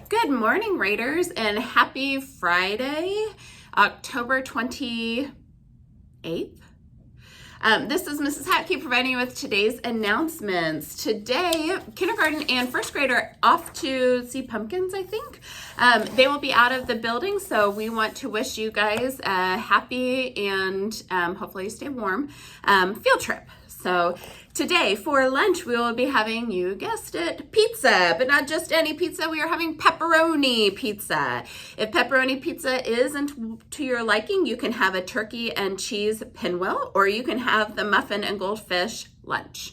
Good morning, Raiders, and happy Friday, October 28th. This is Mrs. Hatke providing you with today's announcements. Today, kindergarten and first grade are off to see pumpkins, I think. They will be out of the building, so we want to wish you guys a happy and hopefully you stay warm field trip. So today for lunch, we will be having, you guessed it, pizza, but not just any pizza. We are having pepperoni pizza. If pepperoni pizza isn't to your liking, you can have a turkey and cheese pinwheel, or you can have the muffin and goldfish lunch.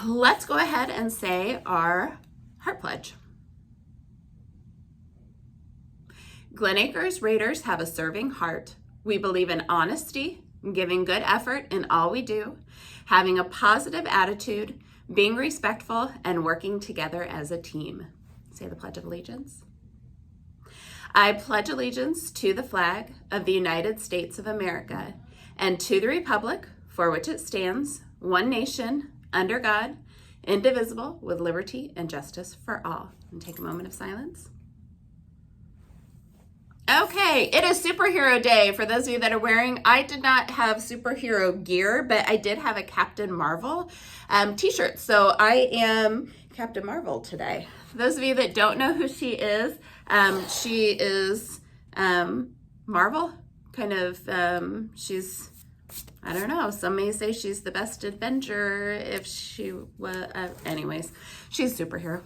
Let's go ahead and say our heart pledge. Glen Acres Raiders have a serving heart. We believe in honesty, giving good effort in all we do, having a positive attitude, being respectful, and working together as a team. Say the Pledge of Allegiance. I pledge allegiance to the flag of the United States of America and to the republic for which it stands, one nation, under God, indivisible, with liberty and justice for all. And take a moment of silence. Okay, it is Superhero Day. For those of you that are wearing, I did not have superhero gear, but I did have a Captain Marvel t-shirt. So I am Captain Marvel today. For those of you that don't know who she is Marvel. Kind of, she's, I don't know, some may say she's the best Avenger if she was, anyways, she's a superhero.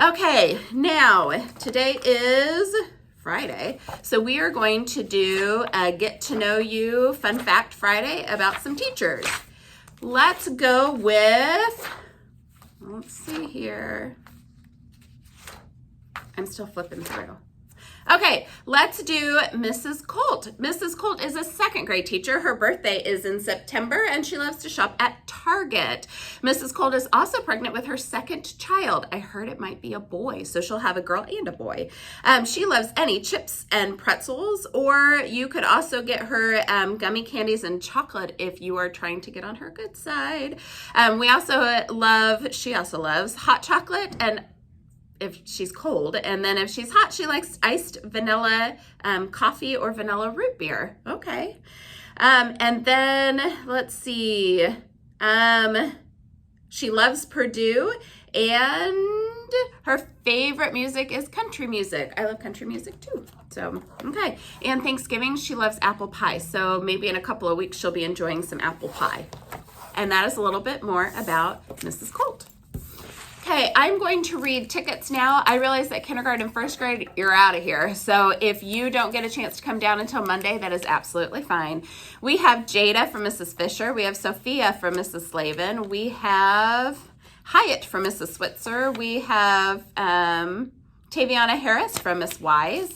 Okay, now today is Friday. So we are going to do a get to know you fun fact Friday about some teachers. Let's go with, let's see here. I'm still flipping through. Okay, let's do Mrs. Colt. Mrs. Colt is a second grade teacher. Her birthday is in September and she loves to shop at Target. Mrs. Colt is also pregnant with her second child. I heard it might be a boy, so she'll have a girl and a boy. She loves any chips and pretzels, or you could also get her gummy candies and chocolate if you are trying to get on her good side. She also loves hot chocolate and if she's cold, and then if she's hot, she likes iced vanilla coffee or vanilla root beer. Okay. And then let's see. She loves Purdue, and her favorite music is country music. I love country music too. So, okay. And Thanksgiving, she loves apple pie. So maybe in a couple of weeks, she'll be enjoying some apple pie. And that is a little bit more about Mrs. Colt. Okay, I'm going to read tickets now. I realize that kindergarten and first grade, you're out of here. So if you don't get a chance to come down until Monday, that is absolutely fine. We have Jada from Mrs. Fisher. We have Sophia from Mrs. Slavin. We have Hyatt from Mrs. Switzer. We have Taviana Harris from Miss Wise.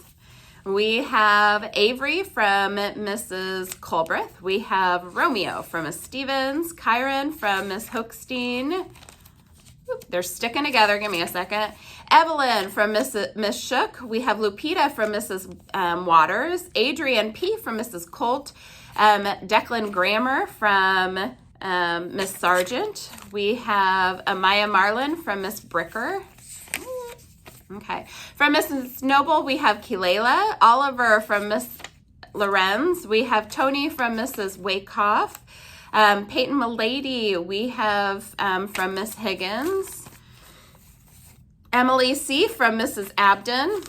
We have Avery from Mrs. Colbreth. We have Romeo from Miss Stevens. Kyron from Miss Hookstein. They're sticking together. Give me a second. Evelyn from Miss Shook. We have Lupita from Mrs. Waters. Adrian P. from Mrs. Colt. Declan Grammer from Miss Sargent. We have Amaya Marlin from Miss Bricker. Okay. From Mrs. Noble, we have Kilela. Oliver from Miss Lorenz. We have Tony from Mrs. Wakehoff. Peyton Milady, we have from Miss Higgins. Emily C. from Mrs. Abden.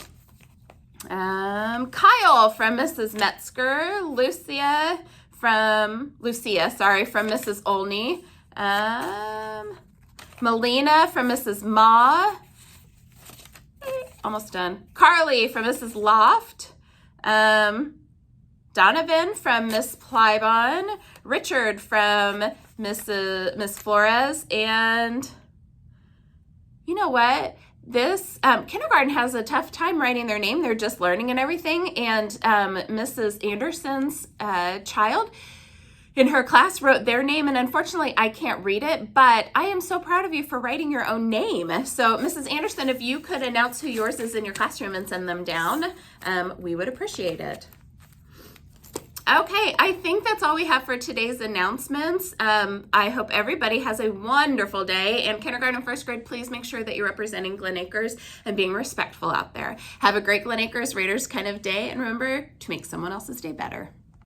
Kyle from Mrs. Metzger. Lucia from Mrs. Olney. Melina from Mrs. Ma. Almost done. Carly from Mrs. Loft. Donovan from Miss Plybon, Richard from Miss Flores, and you know what? This kindergarten has a tough time writing their name. They're just learning and everything, and Mrs. Anderson's child in her class wrote their name, and unfortunately I can't read it, but I am so proud of you for writing your own name. So Mrs. Anderson, if you could announce who yours is in your classroom and send them down, we would appreciate it. Okay, I think that's all we have for today's announcements. I hope everybody has a wonderful day. And kindergarten and first grade, please make sure that you're representing Glen Acres and being respectful out there. Have a great Glen Acres Raiders kind of day, and remember to make someone else's day better.